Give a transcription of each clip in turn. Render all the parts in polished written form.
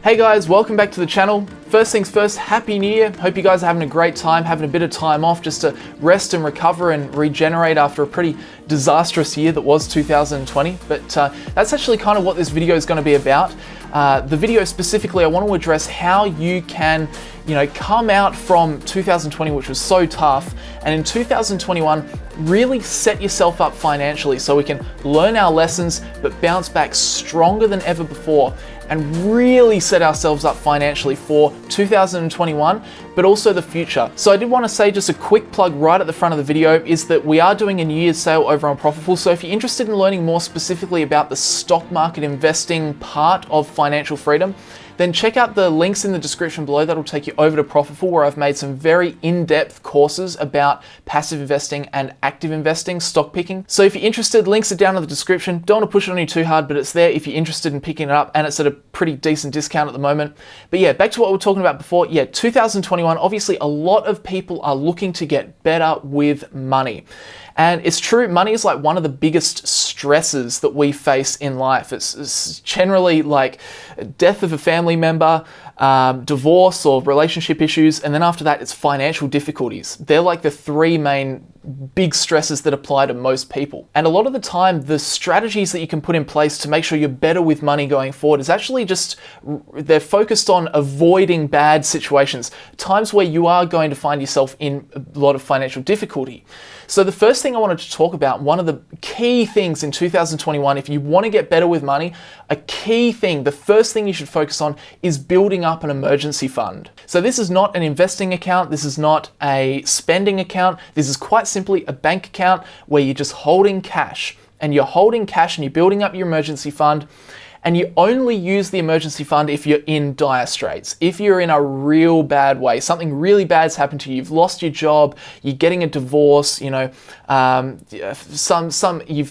Hey guys, welcome back to the channel. First things first, Happy New Year. Hope you guys are having a great time, having a bit of time off just to rest and recover and regenerate after a pretty disastrous year that was 2020. But that's actually kind of what this video is going to be about. The video specifically, I want to address how you can, come out from 2020, which was so tough, and in 2021, really set yourself up financially so we can learn our lessons, but bounce back stronger than ever before and really set ourselves up financially for 2021, but also the future. So I did want to say just a quick plug right at the front of the video is that we are doing a New Year's sale over on PROFITFUL. So if you're interested in learning more specifically about the stock market investing part of financial freedom, then check out the links in the description below. That'll take you over to PROFITFUL, where I've made some very in-depth courses about passive investing and active investing, stock picking. So if you're interested, links are down in the description. Don't want to push it on you too hard, but it's there if you're interested in picking it up, and it's at a pretty decent discount at the moment. But yeah, back to what we were talking about before. Yeah, 2021, obviously a lot of people are looking to get better with money. And it's true, money is like one of the biggest stresses that we face in life. It's generally like death of a family member, divorce or relationship issues, and then after that, it's financial difficulties. They're like the three main big stresses that apply to most people. And a lot of the time, the strategies that you can put in place to make sure you're better with money going forward is actually they're focused on avoiding bad situations, times where you are going to find yourself in a lot of financial difficulty. So the first thing I wanted to talk about, one of the key things in 2021, if you want to get better with money, a key thing, the first thing you should focus on is building up an emergency fund. So this is not an investing account. This is not a spending account. This is quite simply a bank account where you're just holding cash, and you're holding cash and you're building up your emergency fund. And you only use the emergency fund if you're in dire straits. If you're in a real bad way, something really bad's happened to you, you've lost your job, you're getting a divorce, you've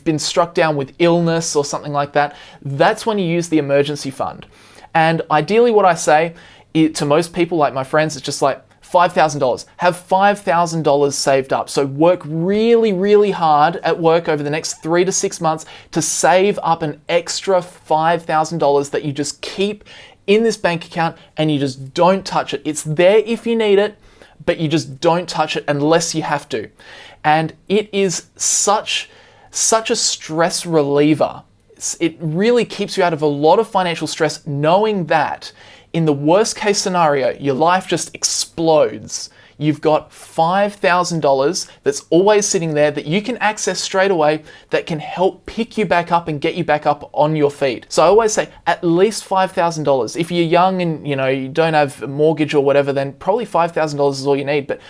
been struck down with illness or something like that, that's when you use the emergency fund. And ideally what I say to most people, like my friends, it's just like, $5,000. Have $5,000 saved up. So work really, really hard at work over the next 3 to 6 months to save up an extra $5,000 that you just keep in this bank account and you just don't touch it. It's there if you need it, but you just don't touch it unless you have to. And it is such a stress reliever. It really keeps you out of a lot of financial stress, knowing that in the worst case scenario, your life just explodes. You've got $5,000 that's always sitting there that you can access straight away, that can help pick you back up and get you back up on your feet. So I always say at least $5,000. If you're young and you don't have a mortgage or whatever, then probably $5,000 is all you need. But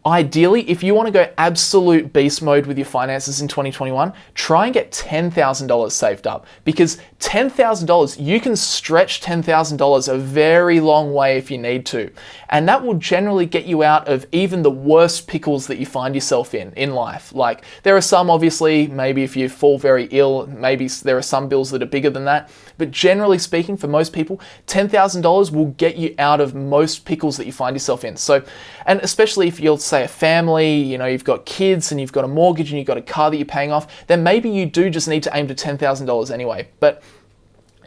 ideally, if you want to go absolute beast mode with your finances in 2021, try and get $10,000 saved up, because $10,000, you can stretch $10,000 a very long way if you need to. And that will generally get you out of even the worst pickles that you find yourself in life. Like there are some, obviously, maybe if you fall very ill, maybe there are some bills that are bigger than that. But generally speaking, for most people, $10,000 will get you out of most pickles that you find yourself in. So, and especially if you're, say, a family, you've got kids and you've got a mortgage and you've got a car that you're paying off, then maybe you do just need to aim to $10,000 anyway. But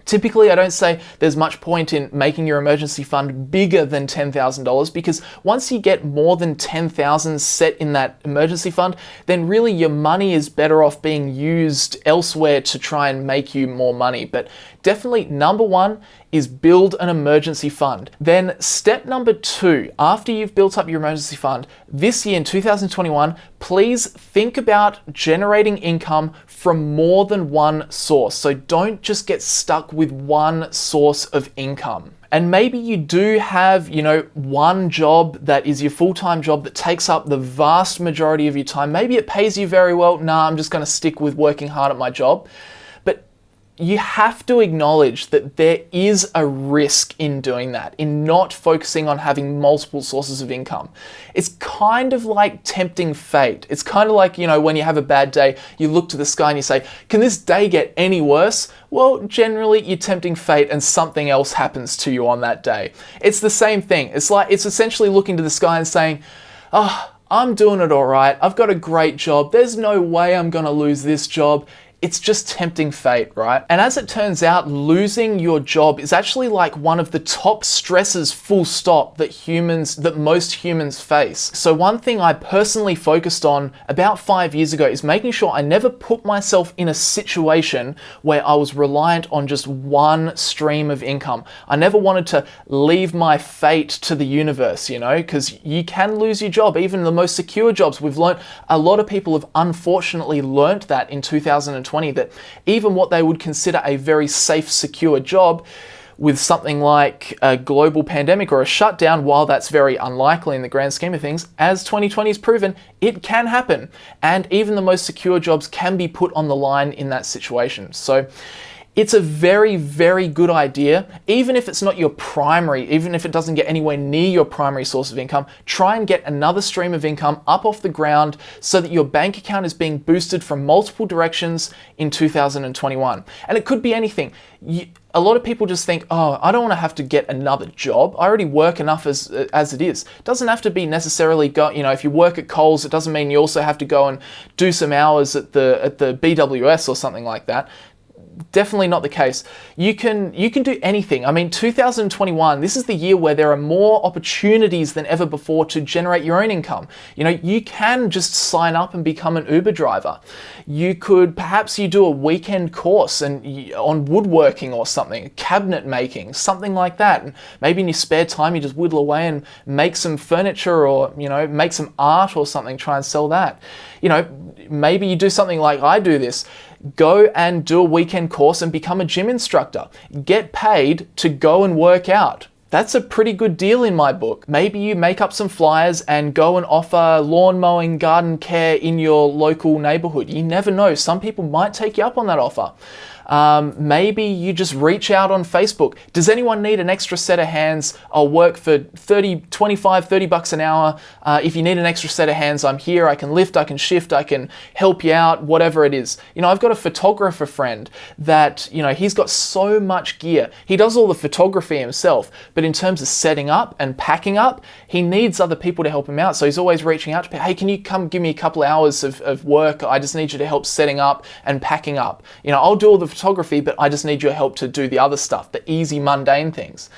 typically, I don't say there's much point in making your emergency fund bigger than $10,000, because once you get more than $10,000 set in that emergency fund, then really your money is better off being used elsewhere to try and make you more money. But definitely number one is build an emergency fund. Then step number two, after you've built up your emergency fund, this year in 2021, please think about generating income from more than one source. So don't just get stuck with one source of income. And maybe you do have, one job that is your full-time job that takes up the vast majority of your time. Maybe it pays you very well. Nah, I'm just going to stick with working hard at my job. You have to acknowledge that there is a risk in doing that, in not focusing on having multiple sources of income. It's kind of like tempting fate. It's kind of like, when you have a bad day, you look to the sky and you say, can this day get any worse? Well, generally you're tempting fate and something else happens to you on that day. It's the same thing. It's essentially looking to the sky and saying, I'm doing it all right. I've got a great job. There's no way I'm going to lose this job. it's just tempting fate, right? And as it turns out, losing your job is actually like one of the top stresses, full stop, that most humans face. So one thing I personally focused on about 5 years ago is making sure I never put myself in a situation where I was reliant on just one stream of income. I never wanted to leave my fate to the universe, because you can lose your job, even the most secure jobs. We've learned, a lot of people have unfortunately learnt that in 2020, that even what they would consider a very safe, secure job, with something like a global pandemic or a shutdown, while that's very unlikely in the grand scheme of things, as 2020 has proven, it can happen. And even the most secure jobs can be put on the line in that situation. So it's a very, very good idea, even if it's not your primary, even if it doesn't get anywhere near your primary source of income, try and get another stream of income up off the ground so that your bank account is being boosted from multiple directions in 2021. And it could be anything. A lot of people just think, oh, I don't want to have to get another job. I already work enough as it is. It doesn't have to be necessarily if you work at Coles, it doesn't mean you also have to go and do some hours at the BWS or something like that. Definitely not the case. You can do anything. I mean, 2021, this is the year where there are more opportunities than ever before to generate your own income. You can just sign up and become an Uber driver. Perhaps you do a weekend course on woodworking or something, cabinet making, something like that. And maybe in your spare time, you just whittle away and make some furniture or, make some art or something, try and sell that. Maybe you do something like I do this. Go and do a weekend course and become a gym instructor. Get paid to go and work out. That's a pretty good deal in my book. Maybe you make up some flyers and go and offer lawn mowing, garden care in your local neighborhood. You never know. Some people might take you up on that offer. Maybe you just reach out on Facebook. Does anyone need an extra set of hands? I'll work for 25, 30 bucks an hour. If you need an extra set of hands, I'm here. I can lift, I can shift, I can help you out, whatever it is. I've got a photographer friend that, he's got so much gear. He does all the photography himself, but in terms of setting up and packing up, he needs other people to help him out. So he's always reaching out to people. Hey, can you come give me a couple of hours of work? I just need you to help setting up and packing up. I'll do all the photography, but I just need your help to do the other stuff, the easy, mundane things.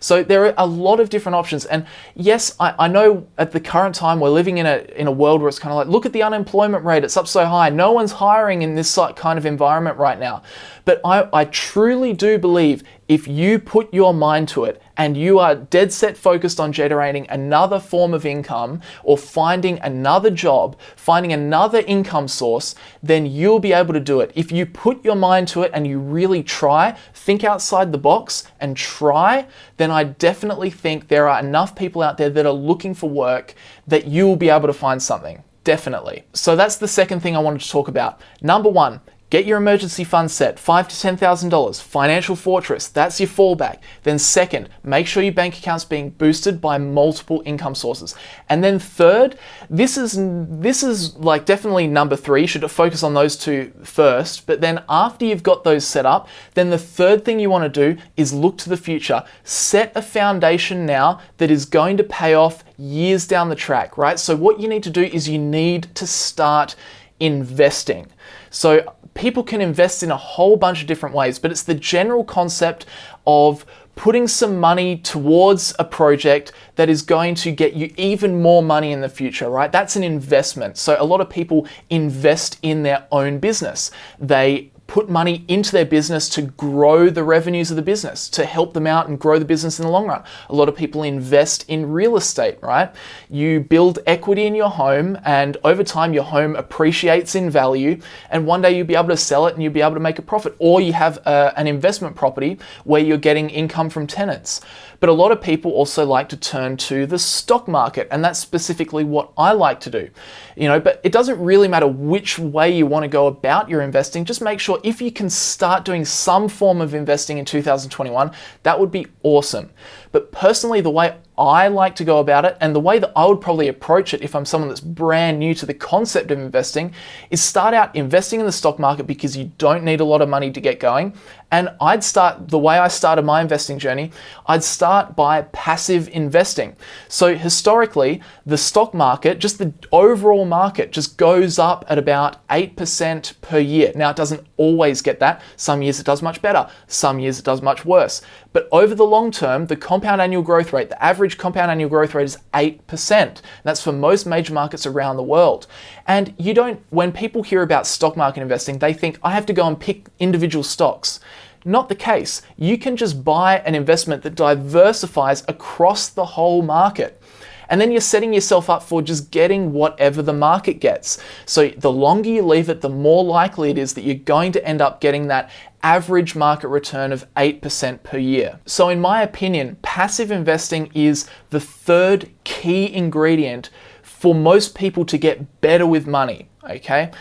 So there are a lot of different options. And yes, I know at the current time we're living in a world where it's kind of like, look at the unemployment rate, it's up so high. No one's hiring in this kind of environment right now. But I truly do believe if you put your mind to it and you are dead set focused on generating another form of income or finding another job, finding another income source, then you'll be able to do it. If you put your mind to it and you really try, think outside the box and try, then I definitely think there are enough people out there that are looking for work that you will be able to find something. Definitely. So that's the second thing I wanted to talk about. Number one, get your emergency fund set, $5,000 to $10,000, financial fortress, that's your fallback. Then second, make sure your bank account's being boosted by multiple income sources. And then third, this is like definitely number three, you should focus on those two first, but then after you've got those set up, then the third thing you want to do is look to the future. Set a foundation now that is going to pay off years down the track, right? So what you need to do is you need to start investing. So people can invest in a whole bunch of different ways, but it's the general concept of putting some money towards a project that is going to get you even more money in the future, right? That's an investment. So a lot of people invest in their own business. They put money into their business to grow the revenues of the business, to help them out and grow the business in the long run. A lot of people invest in real estate, right? You build equity in your home and over time your home appreciates in value and one day you'll be able to sell it and you'll be able to make a profit. Or you have an investment property where you're getting income from tenants. But a lot of people also like to turn to the stock market, and that's specifically what I like to do. But it doesn't really matter which way you want to go about your investing. Just make sure if you can start doing some form of investing in 2021, that would be awesome. But personally, the way I like to go about it, and the way that I would probably approach it if I'm someone that's brand new to the concept of investing, is start out investing in the stock market because you don't need a lot of money to get going. And I'd start, the way I started my investing journey, I'd start by passive investing. So historically, the stock market, just the overall market, just goes up at about 8% per year. Now, it doesn't always get that. Some years it does much better. Some years it does much worse. But over the long term, the compound annual growth rate, the average compound annual growth rate is 8%. That's for most major markets around the world. And you don't, when people hear about stock market investing, they think, I have to go and pick individual stocks. Not the case. You can just buy an investment that diversifies across the whole market. And then you're setting yourself up for just getting whatever the market gets. So the longer you leave it, the more likely it is that you're going to end up getting that average market return of 8% per year. So in my opinion, passive investing is the third key ingredient for most people to get better with money, okay?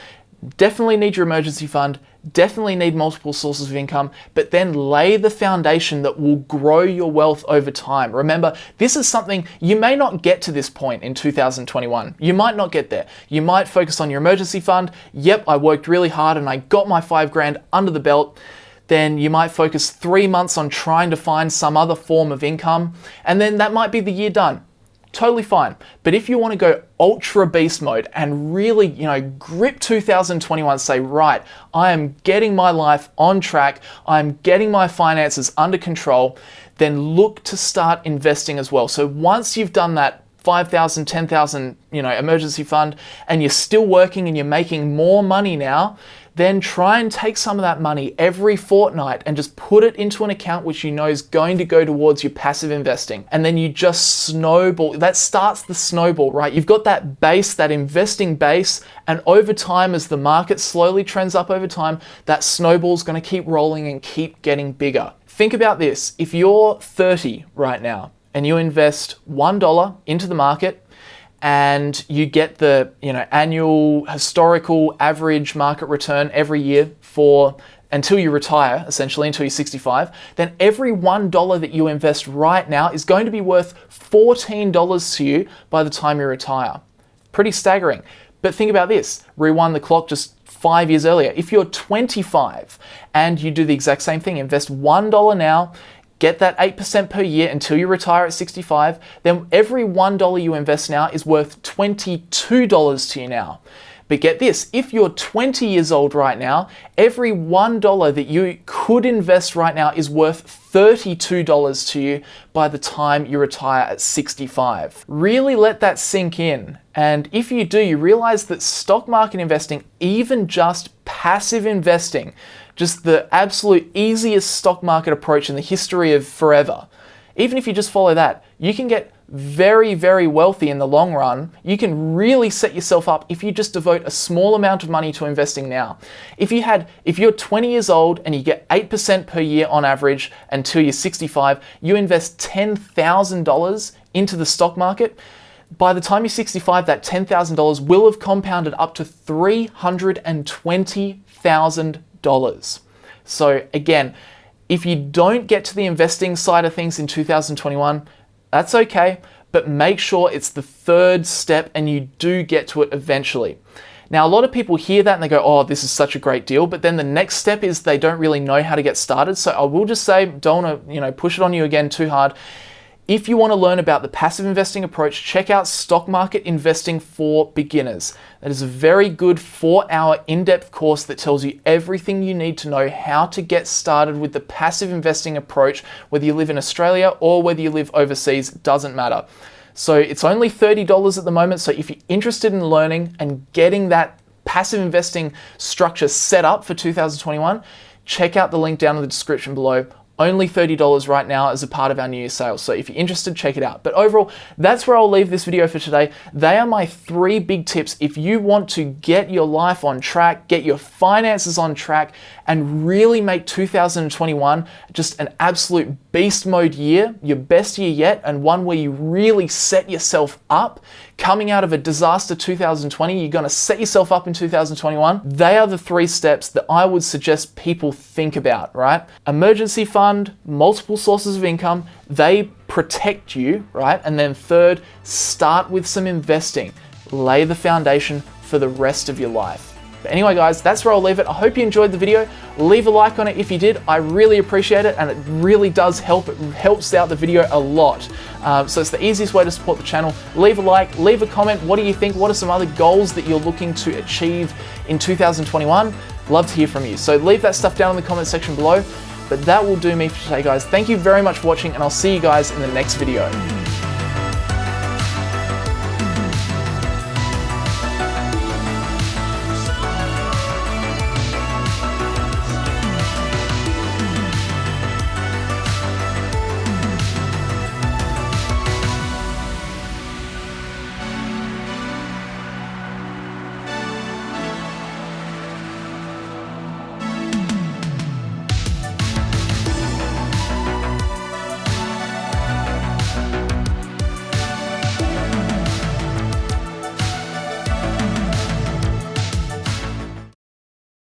Definitely need your emergency fund, definitely need multiple sources of income, but then lay the foundation that will grow your wealth over time. Remember, this is something you may not get to this point in 2021. You might not get there. You might focus on your emergency fund. Yep, I worked really hard and I got my $5,000 under the belt. Then you might focus 3 months on trying to find some other form of income, and then that might be the year done. Totally fine. But if you want to go ultra beast mode and really, grip 2021, say, right, I am getting my life on track, I'm getting my finances under control, then look to start investing as well. So once you've done that 5,000, 10,000, emergency fund, and you're still working and you're making more money now, then try and take some of that money every fortnight and just put it into an account which you know is going to go towards your passive investing. And then you just snowball. That starts the snowball, right? You've got that base, that investing base, and over time, as the market slowly trends up over time, that snowball's going to keep rolling and keep getting bigger. Think about this. If you're 30 right now and you invest $1 into the market, and you get the annual historical average market return every year for until you retire, essentially until you're 65, then every $1 that you invest right now is going to be worth $14 to you by the time you retire. Pretty staggering. But think about this, rewind the clock just 5 years earlier. If you're 25 and you do the exact same thing, invest $1 now, get that 8% per year until you retire at 65, then every $1 you invest now is worth $22 to you now. But get this, if you're 20 years old right now, every $1 that you could invest right now is worth $32 to you by the time you retire at 65. Really let that sink in. And if you do, you realize that stock market investing, even just passive investing, just the absolute easiest stock market approach in the history of forever. Even if you just follow that, you can get very, very wealthy in the long run. You can really set yourself up if you just devote a small amount of money to investing now. If you're 20 years old and you get 8% per year on average until you're 65, you invest $10,000 into the stock market. By the time you're 65, that $10,000 will have compounded up to $320,000. So again, if you don't get to the investing side of things in 2021, that's okay, but make sure it's the third step and you do get to it eventually. Now, a lot of people hear that and they go, oh, this is such a great deal, but then the next step is they don't really know how to get started. So I will just say, don't want to, push it on you again too hard. If you want to learn about the passive investing approach, check out Stock Market Investing for Beginners. That is a very good 4-hour in-depth course that tells you everything you need to know how to get started with the passive investing approach, whether you live in Australia or whether you live overseas, doesn't matter. So it's only $30 at the moment. So if you're interested in learning and getting that passive investing structure set up for 2021, check out the link down in the description below. Only $30 right now as a part of our New Year sales. So if you're interested, check it out. But overall, that's where I'll leave this video for today. They are my 3 big tips if you want to get your life on track, get your finances on track, and really make 2021 just an absolute beast mode year, your best year yet, and one where you really set yourself up. Coming out of a disaster 2020, you're gonna set yourself up in 2021. They are the 3 steps that I would suggest people think about, right? Emergency fund, multiple sources of income, they protect you, right? And then third, start with some investing. Lay the foundation for the rest of your life. But anyway, guys, that's where I'll leave it. I hope you enjoyed the video. Leave a like on it if you did. I really appreciate it, and it really does help. It helps out the video a lot. So it's the easiest way to support the channel. Leave a like, leave a comment. What do you think? What are some other goals that you're looking to achieve in 2021? Love to hear from you. So leave that stuff down in the comment section below. But that will do me for today, guys. Thank you very much for watching, and I'll see you guys in the next video.